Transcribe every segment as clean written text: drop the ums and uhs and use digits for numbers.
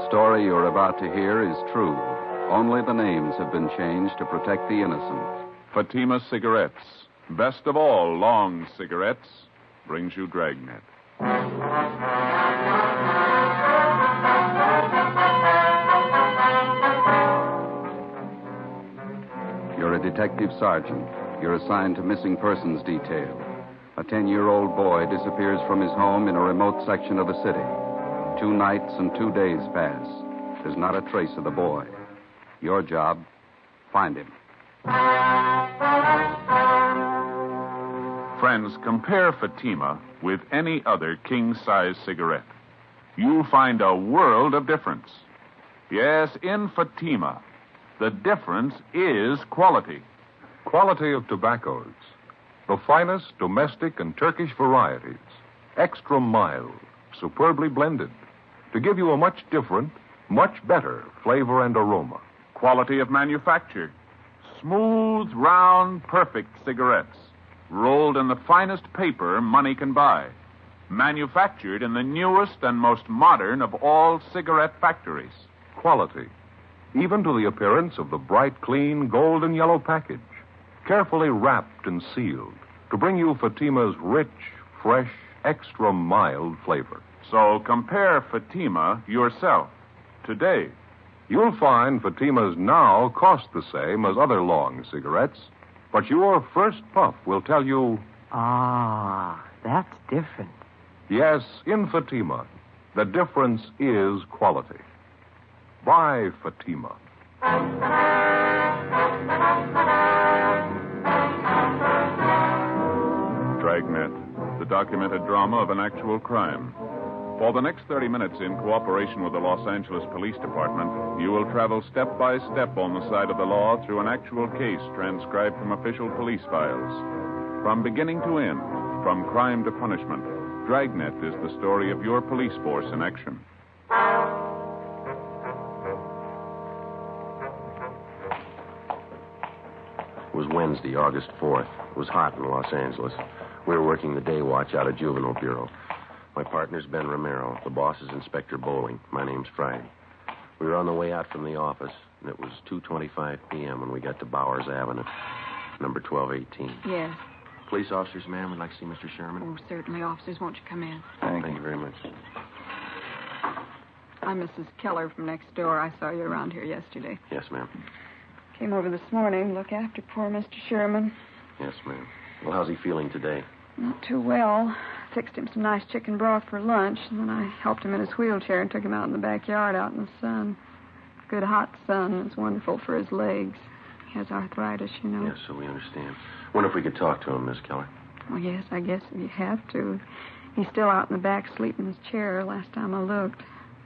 story you're about to hear is true. Only the names have been changed to protect the innocent. Fatima Cigarettes, best of all long cigarettes, brings you Dragnet. You're a detective sergeant. You're assigned to missing persons detail. A 10-year-old boy disappears from his home in a remote section of the city. 2 nights and 2 days pass. There's not a trace of the boy. Your job, find him. Friends, compare Fatima with any other king-size cigarette. You'll find a world of difference. Yes, in Fatima, the difference is quality. Quality of tobaccos. The finest domestic and Turkish varieties. Extra mild, superbly blended. To give you a much different, much better flavor and aroma. Quality of manufacture. Smooth, round, perfect cigarettes. Rolled in the finest paper money can buy. Manufactured in the newest and most modern of all cigarette factories. Quality. Even to the appearance of the bright, clean, gold and yellow package. Carefully wrapped and sealed to bring you Fatima's rich, fresh, extra mild flavor. So compare Fatima yourself today. You'll find Fatima's now cost the same as other long cigarettes, but your first puff will tell you... Ah, that's different. Yes, in Fatima, the difference is quality. Buy Fatima. Dragnet, the documented drama of an actual crime. For the next 30 minutes, in cooperation with the Los Angeles Police Department, you will travel step by step on the side of the law through an actual case transcribed from official police files. From beginning to end, from crime to punishment, Dragnet is the story of your police force in action. It was Wednesday, August 4th. It was hot in Los Angeles. We were working the day watch out of Juvenile Bureau. My partner's Ben Romero. The boss is Inspector Bowling. My name's Friday. We were on the way out from the office, and it was 2:25 p.m. when we got to Bowers Avenue, number 1218. Yes. Police officers, ma'am, we'd like to see Mr. Sherman. Oh, certainly, officers. Won't you come in? Thank you very much. I'm Mrs. Keller from next door. I saw you around here yesterday. Yes, ma'am. Came over this morning to look after poor Mr. Sherman. Yes, ma'am. Well, how's he feeling today? Not too well. Fixed him some nice chicken broth for lunch, and then I helped him in his wheelchair and took him out in the backyard out in the sun. Good hot sun. It's wonderful for his legs. He has arthritis, you know. Yes, so we understand. Wonder if we could talk to him, Miss Keller. Oh, yes, I guess you have to. He's still out in the back sleeping in his chair last time I looked.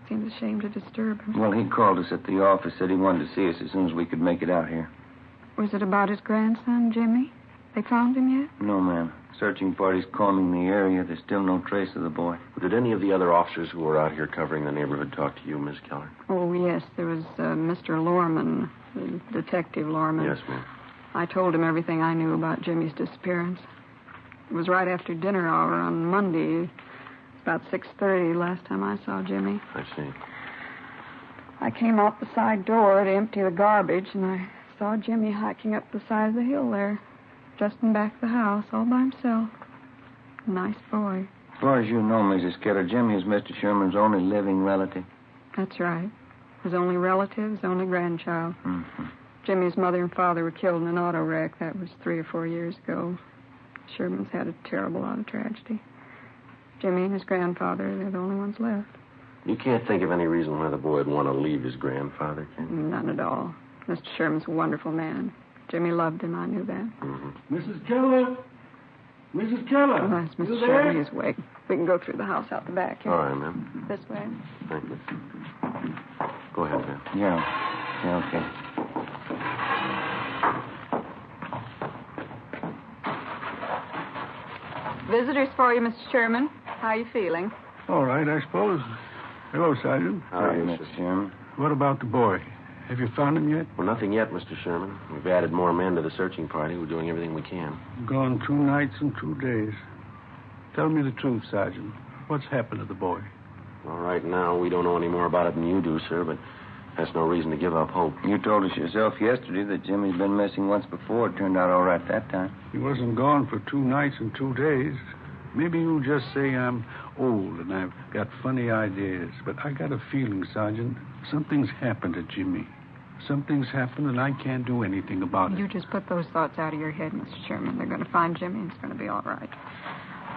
Seems a shame to disturb him. Well, he called us at the office, said he wanted to see us as soon as we could make it out here. Was it about his grandson, Jimmy? They found him yet? No, ma'am. Searching party's combing the area. There's still no trace of the boy. Did any of the other officers who were out here covering the neighborhood talk to you, Miss Keller? Oh, yes. There was Mr. Lorman, Detective Lorman. Yes, ma'am. I told him everything I knew about Jimmy's disappearance. It was right after dinner hour on Monday, about 6:30 last time I saw Jimmy. I see. I came out the side door to empty the garbage, and I saw Jimmy hiking up the side of the hill there, just in back of the house, all by himself. Nice boy. As far as you know, Mrs. Keller, Jimmy is Mr. Sherman's only living relative. That's right. His only relative, his only grandchild. Mm-hmm. Jimmy's mother and father were killed in an auto wreck. That was 3 or 4 years ago. Sherman's had a terrible lot of tragedy. Jimmy and his grandfather, they're the only ones left. You can't think of any reason why the boy would want to leave his grandfather, can you? None at all. Mr. Sherman's a wonderful man. Jimmy loved him. I knew that. Mm-hmm. Mrs. Keller? Mrs. Keller? Oh, that's Mr. Sherman. He's awake. We can go through the house out the back here. All right, ma'am. This way. Thank you. Go ahead, ma'am. Yeah, okay. Visitors for you, Mr. Sherman. How are you feeling? All right, I suppose. Hello, Sergeant. How are you, Mr. Sherman? What about the boy? Have you found him yet? Well, nothing yet, Mr. Sherman. We've added more men to the searching party. We're doing everything we can. Gone 2 nights and 2 days. Tell me the truth, Sergeant. What's happened to the boy? Well, right now, we don't know any more about it than you do, sir, but that's no reason to give up hope. You told us yourself yesterday that Jimmy's been missing once before. It turned out all right that time. He wasn't gone for 2 nights and 2 days. Maybe you'll just say I'm old and I've got funny ideas, but I got a feeling, Sergeant, something's happened to Jimmy. Something's happened and I can't do anything about it. You just put those thoughts out of your head, Mr. Sherman. They're going to find Jimmy and it's going to be all right.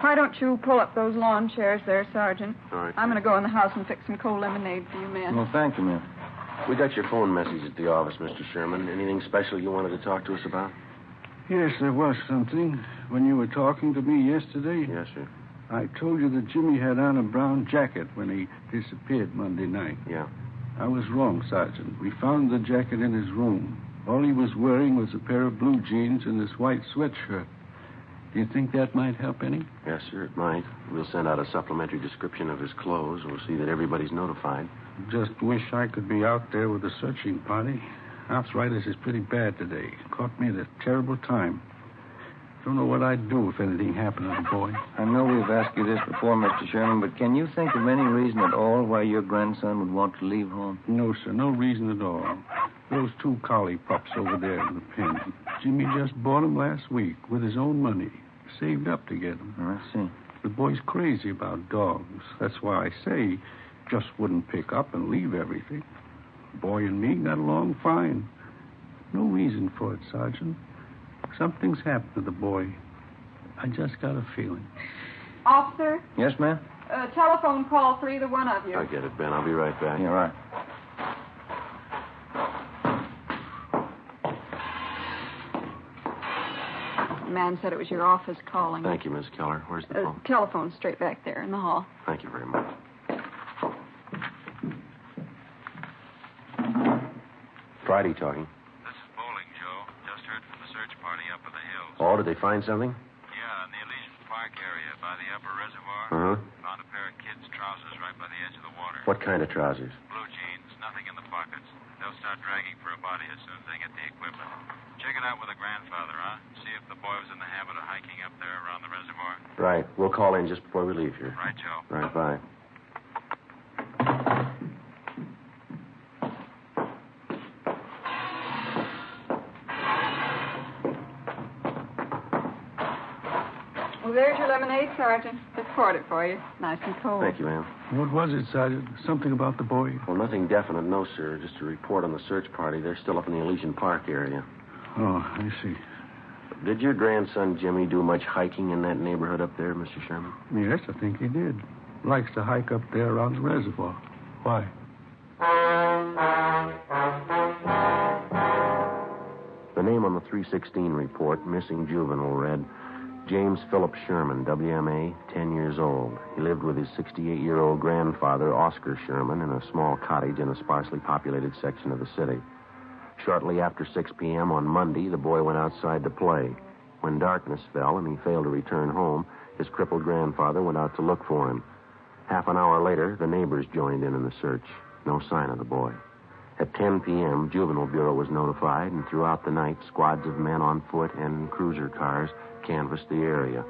Why don't you pull up those lawn chairs there, Sergeant? All right. I'm going to go in the house and fix some cold lemonade for you men. Well, thank you, ma'am. We got your phone message at the office, Mr. Sherman. Anything special you wanted to talk to us about? Yes, there was something. When you were talking to me yesterday, Yes, sir. I told you that Jimmy had on a brown jacket when he disappeared Monday night. Yeah. I was wrong, Sergeant. We found the jacket in his room. All he was wearing was a pair of blue jeans and this white sweatshirt. Do you think that might help any? Yes, sir, it might. We'll send out a supplementary description of his clothes. We'll see that everybody's notified. Just wish I could be out there with the searching party. Arthritis is pretty bad today. Caught me at a terrible time. Don't know what I'd do if anything happened to the boy. I know we've asked you this before, Mr. Sherman, but can you think of any reason at all why your grandson would want to leave home? No, sir, no reason at all. Those 2 collie pups over there in the pen. Jimmy just bought them last week with his own money. Saved up to get them. I see. The boy's crazy about dogs. That's why I say just wouldn't pick up and leave everything. The boy and me got along fine. No reason for it, Sergeant. Something's happened to the boy. I just got a feeling. Officer, Yes, ma'am? telephone call for either one of you. I get it, Ben. I'll be right back. Yeah, right. The man said it was your office calling. Thank you, Miss Keller. Where's the phone? Telephone's straight back there in the hall. Thank you very much. Friday talking. This is Bowling, Joe. Just heard from the search party up in the hills. Oh, did they find something? Yeah, in the Elysian Park area by the upper reservoir. Uh-huh. Found a pair of kids' trousers right by the edge of the water. What kind of trousers? Blue jeans, nothing in the pockets. They'll start dragging for a body as soon as they get the equipment. Check it out with a grandfather, huh? See if the boy was in the habit of hiking up there around the reservoir. Right. We'll call in just before we leave here. Right, Joe. Right, bye. Well, there's your lemonade, Sergeant. Just poured it for you. Nice and cold. Thank you, ma'am. What was it, Sergeant? Something about the boy? Well, nothing definite, no, sir. Just a report on the search party. They're still up in the Elysian Park area. Oh, I see. Did your grandson Jimmy do much hiking in that neighborhood up there, Mr. Sherman? Yes, I think he did. Likes to hike up there around the reservoir. Why? The name on the 316 report, missing juvenile, read James Philip Sherman, WMA, 10 years old. He lived with his 68-year-old grandfather, Oscar Sherman, in a small cottage in a sparsely populated section of the city. Shortly after 6 p.m. on Monday, the boy went outside to play. When darkness fell and he failed to return home, his crippled grandfather went out to look for him. Half an hour later, the neighbors joined in the search. No sign of the boy. At 10 p.m., Juvenile Bureau was notified, and throughout the night, squads of men on foot and in cruiser cars canvassed the area.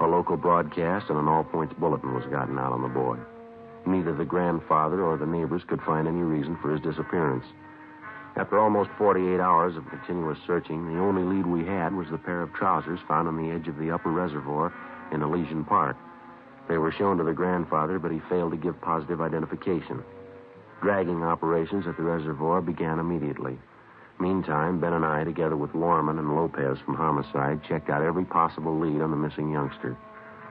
A local broadcast and an all-points bulletin was gotten out on the boy. Neither the grandfather or the neighbors could find any reason for his disappearance. After almost 48 hours of continuous searching, the only lead we had was the pair of trousers found on the edge of the upper reservoir in Elysian Park. They were shown to the grandfather, but he failed to give positive identification. Dragging operations at the reservoir began immediately. Meantime, Ben and I, together with Lorman and Lopez from Homicide, checked out every possible lead on the missing youngster.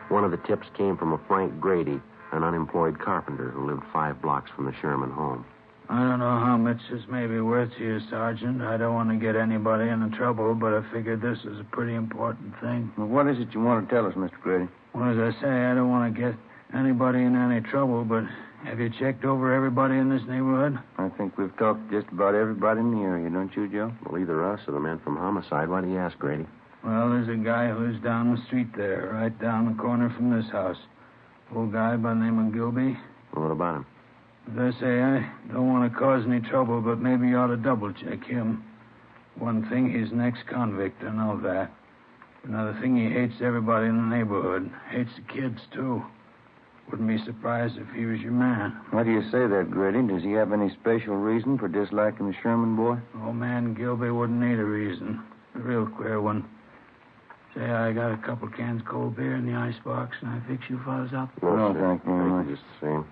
One of the tips came from a Frank Grady, an unemployed carpenter who lived 5 blocks from the Sherman home. I don't know how much this may be worth to you, Sergeant. I don't want to get anybody into trouble, but I figured this is a pretty important thing. Well, what is it you want to tell us, Mr. Grady? Well, as I say, I don't want to get anybody in any trouble, but have you checked over everybody in this neighborhood? I think we've talked to just about everybody in the area, don't you, Joe? Well, either us or the men from Homicide. Why do you ask, Grady? Well, there's a guy who lives down the street there, right down the corner from this house. Old guy by the name of Gilby. Well, what about him? As I say, I don't want to cause any trouble, but maybe you ought to double-check him. One thing, he's an ex-convict, I know that. Another thing, he hates everybody in the neighborhood. Hates the kids, too. Wouldn't be surprised if he was your man. Why do you say that, Grady? Does he have any special reason for disliking the Sherman boy? Old man Gilby wouldn't need a reason. A real queer one. Say, I got a couple cans cold beer in the icebox, and I fix you fellas up. No, thank you very much. Just the same.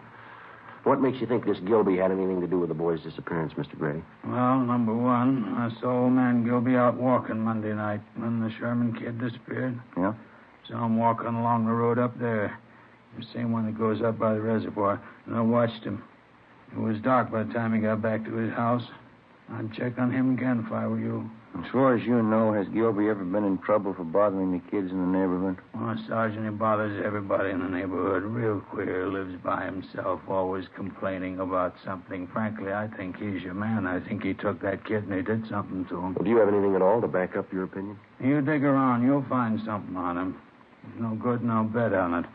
What makes you think this Gilby had anything to do with the boy's disappearance, Mr. Grady? Well, number one, I saw old man Gilby out walking Monday night when the Sherman kid disappeared. Yeah? Saw him walking along the road up there. The same one that goes up by the reservoir. And I watched him. It was dark by the time he got back to his house. I'd check on him again if I were you. As far as you know, has Gilby ever been in trouble for bothering the kids in the neighborhood? Oh, Sergeant, he bothers everybody in the neighborhood. Real queer. Lives by himself, always complaining about something. Frankly, I think he's your man. I think he took that kid and he did something to him. Well, do you have anything at all to back up your opinion? You dig around, you'll find something on him. There's no good, no bet on it.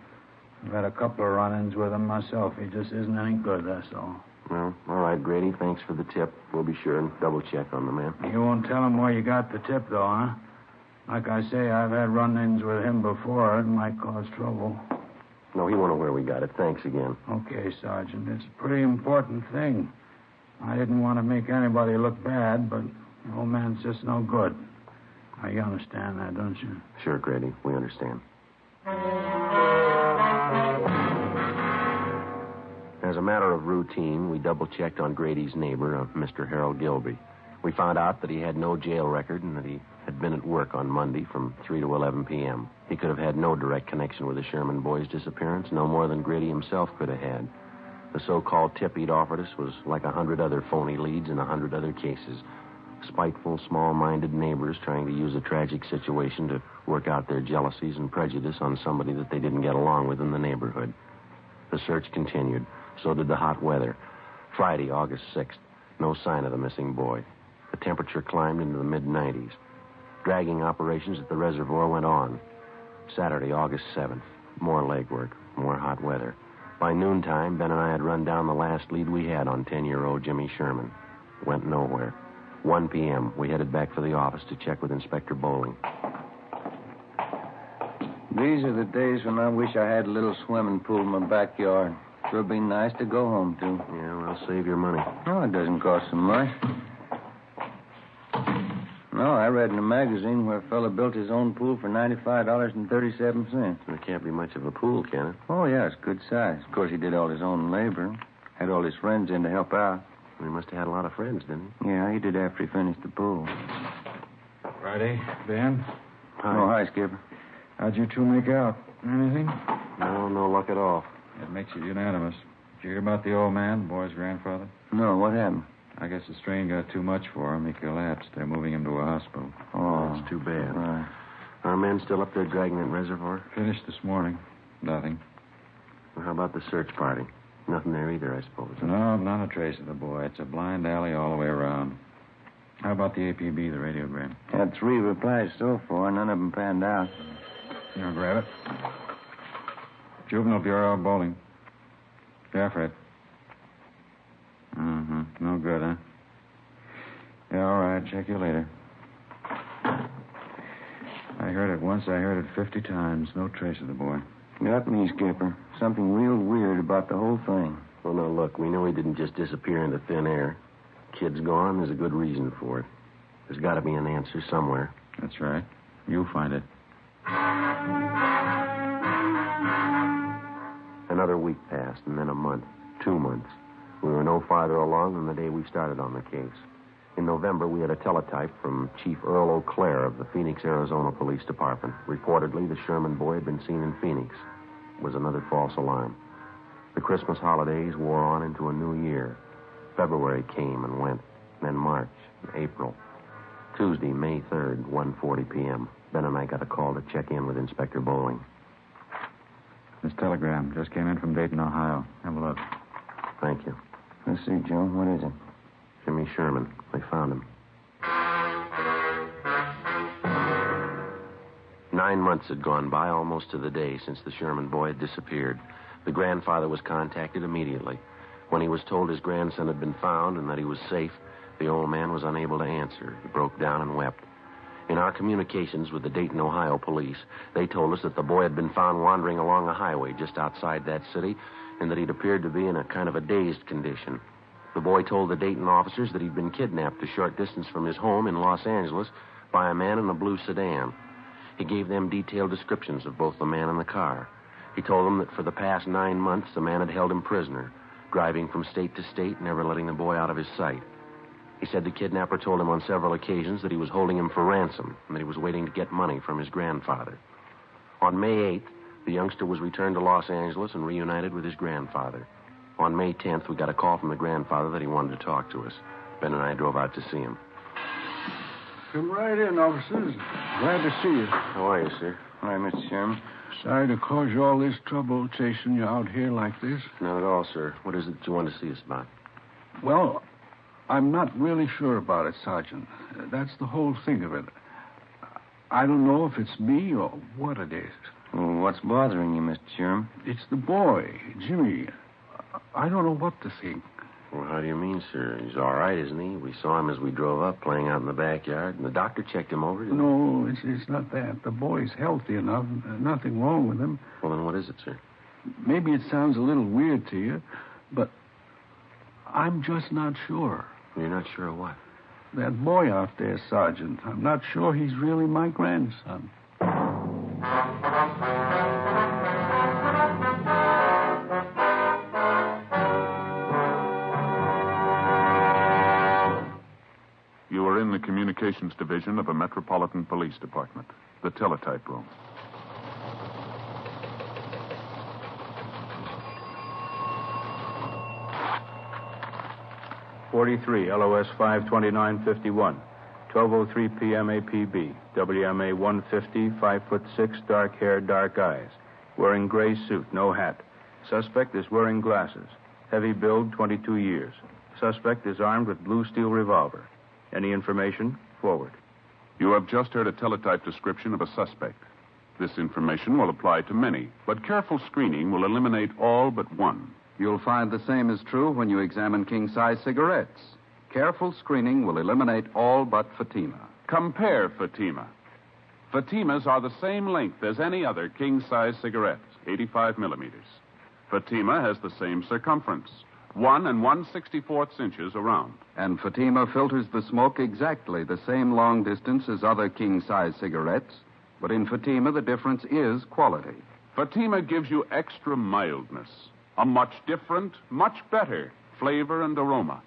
I've had a couple of run-ins with him myself. He just isn't any good, that's all. Well, all right, Grady. Thanks for the tip. We'll be sure and double-check on the man. You won't tell him where you got the tip, though, huh? Like I say, I've had run-ins with him before. It might cause trouble. No, he won't know where we got it. Thanks again. Okay, Sergeant. It's a pretty important thing. I didn't want to make anybody look bad, but the old man's just no good. Now, you understand that, don't you? Sure, Grady. We understand. As a matter of routine, we double-checked on Grady's neighbor, Mr. Harold Gilby. We found out that he had no jail record and that he had been at work on Monday from 3 to 11 p.m. He could have had no direct connection with the Sherman boy's disappearance, no more than Grady himself could have had. The so-called tip he'd offered us was like 100 other phony leads in 100 other cases. Spiteful, small-minded neighbors trying to use a tragic situation to work out their jealousies and prejudice on somebody that they didn't get along with in the neighborhood. The search continued. So did the hot weather. Friday, August 6th. No sign of the missing boy. The temperature climbed into the mid-90s. Dragging operations at the reservoir went on. Saturday, August 7th. More legwork. More hot weather. By noontime, Ben and I had run down the last lead we had on 10-year-old Jimmy Sherman. Went nowhere. 1 p.m., we headed back for the office to check with Inspector Bowling. These are the days when I wish I had a little swimming pool in my backyard. Sure be nice to go home to. Yeah, well, save your money. No, it doesn't cost so much. No, I read in a magazine where a fellow built his own pool for $95.37. There can't be much of a pool, can it? Oh, yeah, it's good size. Of course, he did all his own labor. Had all his friends in to help out. He must have had a lot of friends, didn't he? Yeah, he did after he finished the pool. Friday, Ben? Hi. Oh, hi, Skipper. How'd you two make out? Anything? No luck at all. It makes it unanimous. Did you hear about the old man, the boy's grandfather? No, what happened? I guess the strain got too much for him. He collapsed. They're moving him to a hospital. Oh, that's too bad. Right. Our men still up there dragging that reservoir? Finished this morning. Nothing. Well, how about the search party? Nothing there either, I suppose. No, not a trace of the boy. It's a blind alley all the way around. How about the APB, the radiogram? Had 3 replies so far. None of them panned out. Here, grab it. Juvenile Bureau, Bowling. Yeah, Fred. No good, huh? Yeah, all right. Check you later. I heard it once. I heard it 50 times. No trace of the boy. Got me, Skipper. Something real weird about the whole thing. Well, now, look, we know he didn't just disappear into thin air. Kid's gone. There's a good reason for it. There's got to be an answer somewhere. That's right. You'll find it. Another week passed, and then a month, 2 months. We were no farther along than the day we started on the case. In November, we had a teletype from Chief Earl O'Clair of the Phoenix, Arizona Police Department. Reportedly, the Sherman boy had been seen in Phoenix. It was another false alarm. The Christmas holidays wore on into a new year. February came and went, then March, and April. Tuesday, May 3rd, 1:40 p.m. Ben and I got a call to check in with Inspector Bowling. This telegram just came in from Dayton, Ohio. Have a look. Thank you. Let's see, Joe. What is it? Jimmy Sherman. They found him. 9 months had gone by, almost to the day, since the Sherman boy had disappeared. The grandfather was contacted immediately. When he was told his grandson had been found and that he was safe, the old man was unable to answer. He broke down and wept. In our communications with the Dayton, Ohio police, they told us that the boy had been found wandering along a highway just outside that city and that he'd appeared to be in a kind of a dazed condition. The boy told the Dayton officers that he'd been kidnapped a short distance from his home in Los Angeles by a man in a blue sedan. He gave them detailed descriptions of both the man and the car. He told them that for the past 9 months, the man had held him prisoner, driving from state to state, never letting the boy out of his sight. He said the kidnapper told him on several occasions that he was holding him for ransom and that he was waiting to get money from his grandfather. On May 8th, the youngster was returned to Los Angeles and reunited with his grandfather. On May 10th, we got a call from the grandfather that he wanted to talk to us. Ben and I drove out to see him. Come right in, officers. Glad to see you. How are you, sir? Hi, Mr. Sherman. Sorry to cause you all this trouble chasing you out here like this. Not at all, sir. What is it you want to see us about? Well, I'm not really sure about it, Sergeant. That's the whole thing of it. I don't know if it's me or what it is. Well, what's bothering you, Mr. Sherman? It's the boy, Jimmy. I don't know what to think. Well, how do you mean, sir? He's all right, isn't he? We saw him as we drove up, playing out in the backyard, and the doctor checked him over. No, it's not that. The boy's healthy enough. Nothing wrong with him. Well, then what is it, sir? Maybe it sounds a little weird to you, but I'm just not sure. You're not sure of what? That boy out there, Sergeant. I'm not sure he's really my grandson. You are in the communications division of a Metropolitan Police Department, the teletype room. .43, LOS 52951, 12:03 p.m. APB, WMA 150, 5'6", dark hair, dark eyes, wearing gray suit, no hat. Suspect is wearing glasses. Heavy build, 22 years. Suspect is armed with blue steel revolver. Any information? Forward. You have just heard a teletype description of a suspect. This information will apply to many, but careful screening will eliminate all but one. You'll find the same is true when you examine king-size cigarettes. Careful screening will eliminate all but Fatima. Compare Fatima. Fatimas are the same length as any other king-size cigarette, 85 millimeters. Fatima has the same circumference, 1 1/64 inches around. And Fatima filters the smoke exactly the same long distance as other king-size cigarettes, but in Fatima the difference is quality. Fatima gives you extra mildness, a much different, much better flavor and aroma.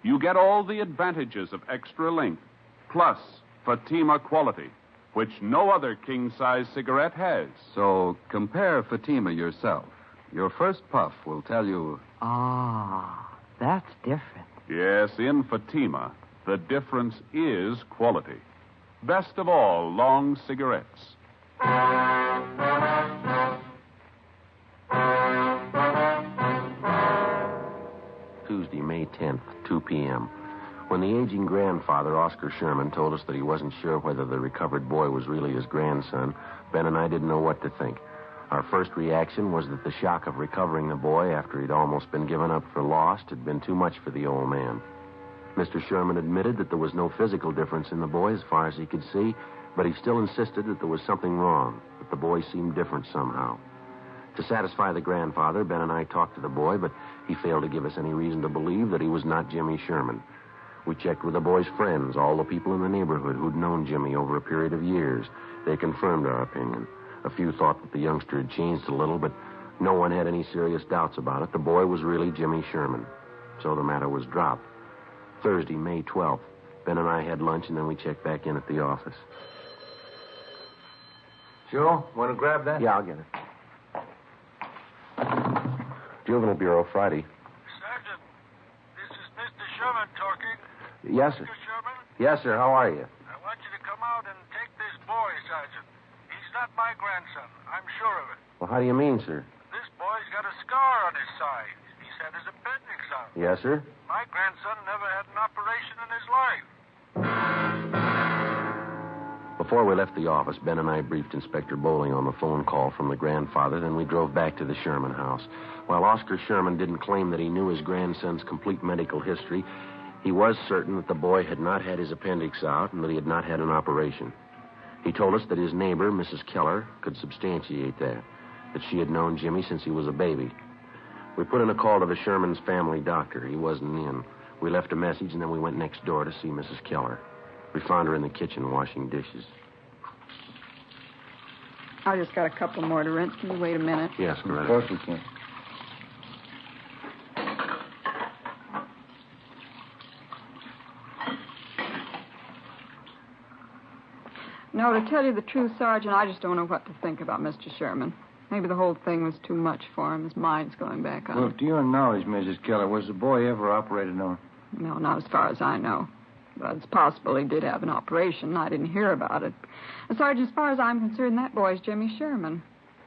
You get all the advantages of extra length, plus Fatima quality, which no other king-size cigarette has. So compare Fatima yourself. Your first puff will tell you... Ah, that's different. Yes, in Fatima, the difference is quality. Best of all, long cigarettes. Tuesday, May 10th, 2 p.m. When the aging grandfather, Oscar Sherman, told us that he wasn't sure whether the recovered boy was really his grandson, Ben and I didn't know what to think. Our first reaction was that the shock of recovering the boy after he'd almost been given up for lost had been too much for the old man. Mr. Sherman admitted that there was no physical difference in the boy as far as he could see, but he still insisted that there was something wrong, that the boy seemed different somehow. To satisfy the grandfather, Ben and I talked to the boy, but he failed to give us any reason to believe that he was not Jimmy Sherman. We checked with the boy's friends, all the people in the neighborhood who'd known Jimmy over a period of years. They confirmed our opinion. A few thought that the youngster had changed a little, but no one had any serious doubts about it. The boy was really Jimmy Sherman. So the matter was dropped. Thursday, May 12th, Ben and I had lunch, and then we checked back in at the office. Joe, want to grab that? Yeah, I'll get it. Juvenile Bureau, Friday. Sergeant, this is Mr. Sherman talking. Yes, sir. Mr. Sherman, Yes, sir. How are you? I want you to come out and take this boy, Sergeant. He's not my grandson. I'm sure of it. Well, how do you mean, sir? This boy's got a scar on his side. He's had his appendix out. Yes, sir. My grandson never had an operation in his life. Before we left the office, Ben and I briefed Inspector Bowling on the phone call from the grandfather, then we drove back to the Sherman house. While Oscar Sherman didn't claim that he knew his grandson's complete medical history, He was certain that the boy had not had his appendix out and that he had not had an operation. He told us that his neighbor, Mrs. Keller, could substantiate that she had known Jimmy since he was a baby. We put in a call to the Sherman's family doctor. He wasn't in. We left a message, and then we went next door to see Mrs. Keller. We found her in the kitchen washing dishes. I just got a couple more to rinse. Can you wait a minute? Yes, Loretta. Of course we can. No, to tell you the truth, Sergeant, I just don't know what to think about Mr. Sherman. Maybe the whole thing was too much for him. His mind's going back on. Well, to your knowledge, Mrs. Keller, was the boy ever operated on? No, not as far as I know. But it's possible he did have an operation. I didn't hear about it. And, Sergeant, as far as I'm concerned, that boy's Jimmy Sherman.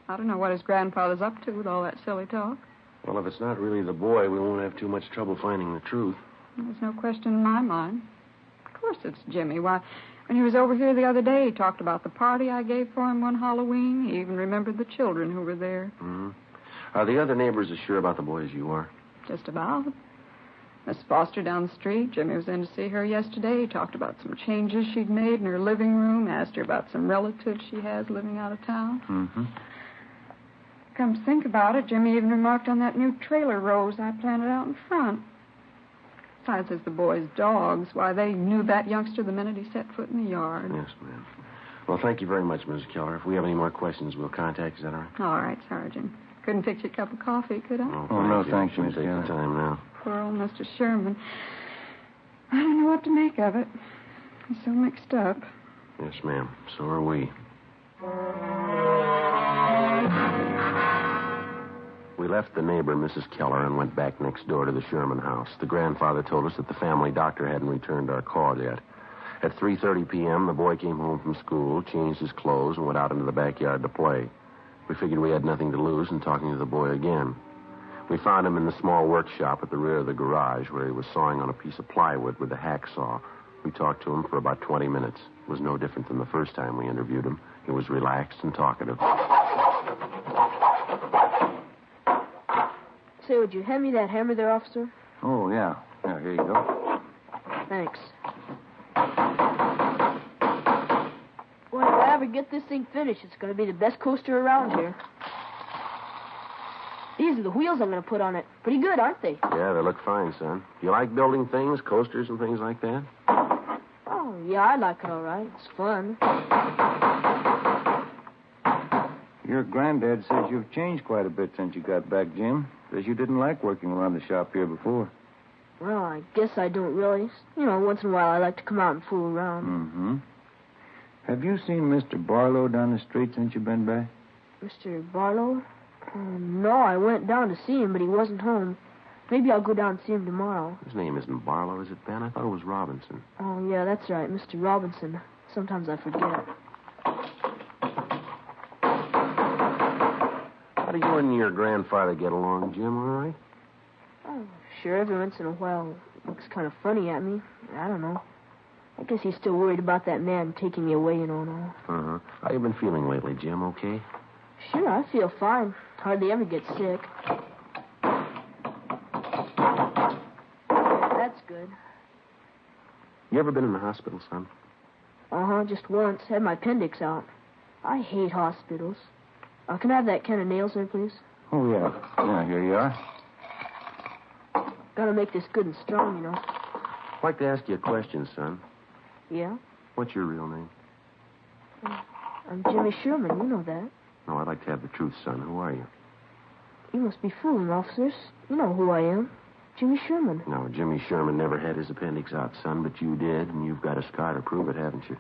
I don't know what his grandfather's up to with all that silly talk. Well, if it's not really the boy, we won't have too much trouble finding the truth. There's no question in my mind. Of course it's Jimmy. Why, when he was over here the other day, he talked about the party I gave for him one Halloween. He even remembered the children who were there. Mm-hmm. Are the other neighbors as sure about the boy as you are? Just about. Miss Foster down the street. Jimmy was in to see her yesterday. He talked about some changes she'd made in her living room, asked her about some relatives she has living out of town. Mm-hmm. Come to think about it, Jimmy even remarked on that new trailer rose I planted out in front. Besides, there's the boy's dogs. Why, they knew that youngster the minute he set foot in the yard. Yes, ma'am. Well, thank you very much, Mrs. Keller. If we have any more questions, we'll contact you. Is that all right? All right, Sergeant. Couldn't fix you a cup of coffee, could I? No, thanks, Shouldn't Mrs. take Keller. the time now. Poor old Mr. Sherman. I don't know what to make of it. He's so mixed up. Yes, ma'am. So are we. We left the neighbor, Mrs. Keller, and went back next door to the Sherman house. The grandfather told us that the family doctor hadn't returned our call yet. At 3:30 p.m., the boy came home from school, changed his clothes, and went out into the backyard to play. We figured we had nothing to lose in talking to the boy again. We found him in the small workshop at the rear of the garage where he was sawing on a piece of plywood with a hacksaw. We talked to him for about 20 minutes. It was no different than the first time we interviewed him. He was relaxed and talkative. Say, would you hand me that hammer there, officer? Oh, yeah. Yeah, here you go. Thanks. Well, if I ever get this thing finished, it's going to be the best coaster around here. These are the wheels I'm going to put on it. Pretty good, aren't they? Yeah, they look fine, son. You like building things, coasters and things like that? Oh, yeah, I like it all right. It's fun. Your granddad says you've changed quite a bit since you got back, Jim. Says you didn't like working around the shop here before. Well, I guess I don't really. You know, once in a while I like to come out and fool around. Mm-hmm. Have you seen Mr. Barlow down the street since you've been back? Mr. Barlow? No, I went down to see him, but he wasn't home. Maybe I'll go down and see him tomorrow. His name isn't Barlow, is it, Ben? I thought it was Robinson. Oh, yeah, that's right, Mr. Robinson. Sometimes I forget. How do you and your grandfather get along, Jim, all right? Oh, sure, every once in a while looks kind of funny at me. I don't know. I guess he's still worried about that man taking me away, you know, and all. Uh-huh. How you been feeling lately, Jim, okay? Sure, I feel fine. Hardly ever get sick. That's good. You ever been in the hospital, son? Uh-huh, just once. Had my appendix out. I hate hospitals. Can I have that can of nails there, please? Oh, yeah. Yeah, here you are. Gotta make this good and strong, you know. I'd like to ask you a question, son. Yeah? What's your real name? I'm Jimmy Sherman. You know that. No, I'd like to have the truth, son. Who are you? You must be fooling, officers. You know who I am. Jimmy Sherman. No, Jimmy Sherman never had his appendix out, son, but you did, and you've got a scar to prove it, haven't you?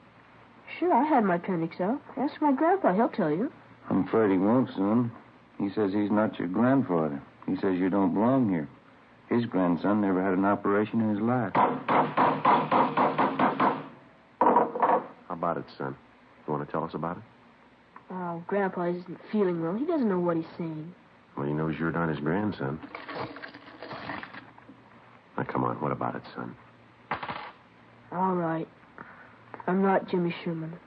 Sure, I had my appendix out. Ask my grandpa. He'll tell you. I'm afraid he won't, son. He says he's not your grandfather. He says you don't belong here. His grandson never had an operation in his life. How about it, son? You want to tell us about it? Oh, Grandpa isn't feeling well. He doesn't know what he's saying. Well, he knows you're not his grandson. Now, come on. What about it, son? All right. I'm not Jimmy Sherman.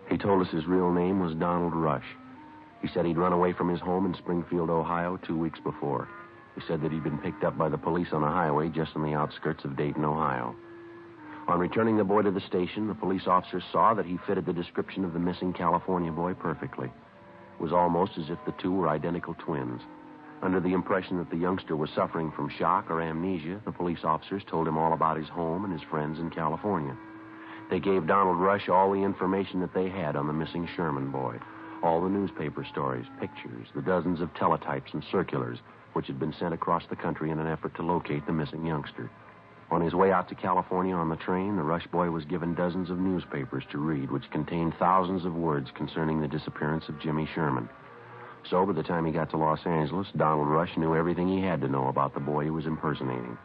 He told us his real name was Donald Rush. He said he'd run away from his home in Springfield, Ohio, 2 weeks before. He said that he'd been picked up by the police on a highway just on the outskirts of Dayton, Ohio. On returning the boy to the station, the police officer saw that he fitted the description of the missing California boy perfectly. It was almost as if the two were identical twins. Under the impression that the youngster was suffering from shock or amnesia, the police officers told him all about his home and his friends in California. They gave Donald Rush all the information that they had on the missing Sherman boy, all the newspaper stories, pictures, the dozens of teletypes and circulars which had been sent across the country in an effort to locate the missing youngster. On his way out to California on the train, the Rush boy was given dozens of newspapers to read, which contained thousands of words concerning the disappearance of Jimmy Sherman. So, by the time he got to Los Angeles, Donald Rush knew everything he had to know about the boy he was impersonating.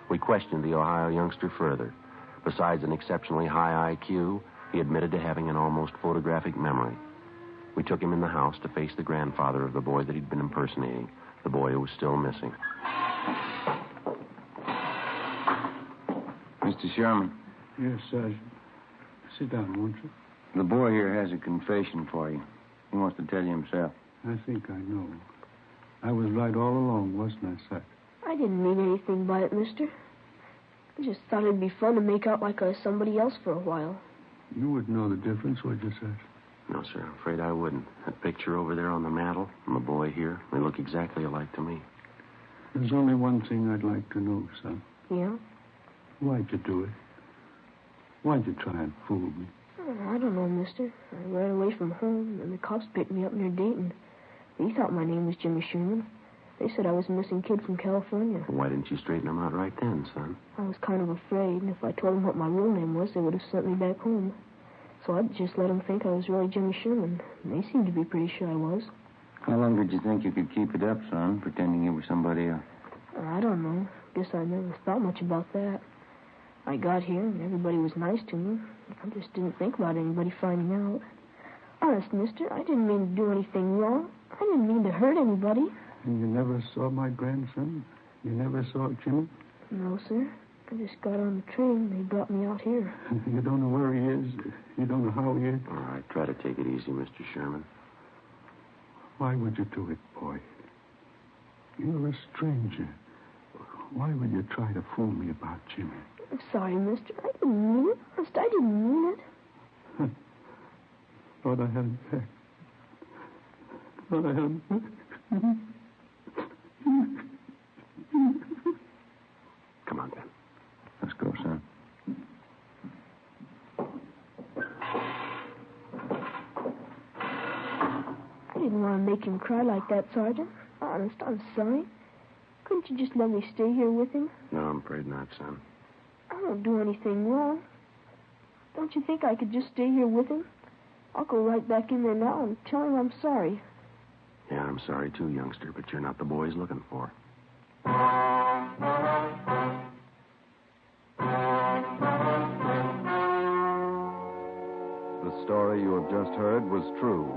We questioned the Ohio youngster further. Besides an exceptionally high IQ, he admitted to having an almost photographic memory. We took him in the house to face the grandfather of the boy that he'd been impersonating, the boy who was still missing. Mr. Sherman. Yes, Sergeant. Sit down, won't you? The boy here has a confession for you. He wants to tell you himself. I think I know. I was right all along, wasn't I, Sir? I didn't mean anything by it, mister. I just thought it'd be fun to make out like I was somebody else for a while. You wouldn't know the difference, would you, Sergeant? No, sir, I'm afraid I wouldn't. That picture over there on the mantel and the boy here, they look exactly alike to me. There's only one thing I'd like to know, son. Yeah? Why'd you do it? Why'd you try and fool me? I don't know, mister. I ran away from home, and the cops picked me up near Dayton. They thought my name was Jimmy Sherman. They said I was a missing kid from California. Well, why didn't you straighten them out right then, son? I was kind of afraid, and if I told them what my real name was, they would have sent me back home. So I just let them think I was really Jimmy Sherman. And they seemed to be pretty sure I was. How long did you think you could keep it up, son, pretending you were somebody else? I don't know. Guess I never thought much about that. I got here, and everybody was nice to me. I just didn't think about anybody finding out. Honest, mister, I didn't mean to do anything wrong. I didn't mean to hurt anybody. And you never saw my grandson? You never saw Jimmy? No, sir. I just got on the train. They brought me out here. You don't know where he is? You don't know how he is? All right, try to take it easy, Mr. Sherman. Why would you do it, boy? You're a stranger. Why would you try to fool me about Jimmy? I'm sorry, mister. I didn't mean it. Honest, I didn't mean it. Thought I had him back. Thought I had him back. Come on, Ben. Let's go, son. I didn't want to make him cry like that, Sergeant. Honest, I'm sorry. Couldn't you just let me stay here with him? No, I'm afraid not, son. I won't do anything wrong. Don't you think I could just stay here with him? I'll go right back in there now and tell him I'm sorry. Yeah, I'm sorry too, youngster, but you're not the boy he's looking for. The story you have just heard was true.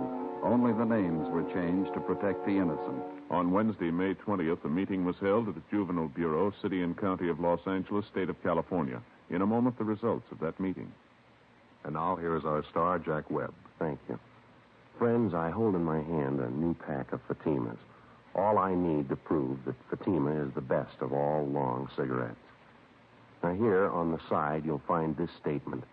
Only the names were changed to protect the innocent. On Wednesday, May 20th, a meeting was held at the Juvenile Bureau, City and County of Los Angeles, State of California. In a moment, the results of that meeting. And now here is our star, Jack Webb. Thank you. Friends, I hold in my hand a new pack of Fatimas. All I need to prove that Fatima is the best of all long cigarettes. Now here on the side, you'll find this statement.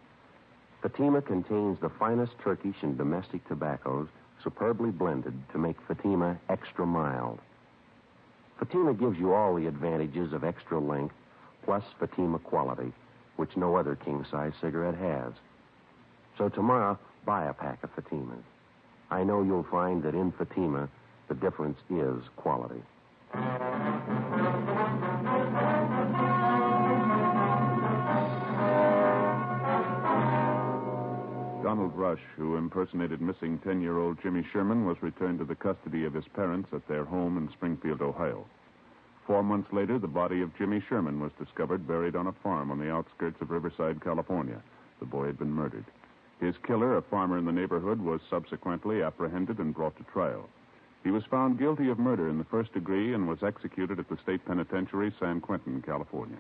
Fatima contains the finest Turkish and domestic tobaccos, superbly blended to make Fatima extra mild. Fatima gives you all the advantages of extra length, plus Fatima quality, which no other king-size cigarette has. So tomorrow, buy a pack of Fatimas. I know you'll find that in Fatima, the difference is quality. Donald Rush, who impersonated missing 10-year-old Jimmy Sherman, was returned to the custody of his parents at their home in Springfield, Ohio. 4 months later, the body of Jimmy Sherman was discovered buried on a farm on the outskirts of Riverside, California. The boy had been murdered. His killer, a farmer in the neighborhood, was subsequently apprehended and brought to trial. He was found guilty of murder in the first degree and was executed at the state penitentiary, San Quentin, California.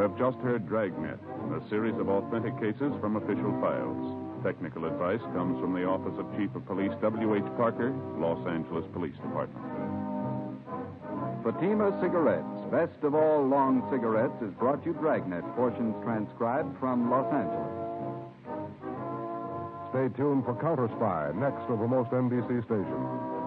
have just heard Dragnet, a series of authentic cases from official files. Technical advice comes from the Office of Chief of Police W.H. Parker, Los Angeles Police Department. Fatima Cigarettes, best of all long cigarettes, has brought you Dragnet, portions transcribed from Los Angeles. Stay tuned for Counter Spy, next over most NBC stations.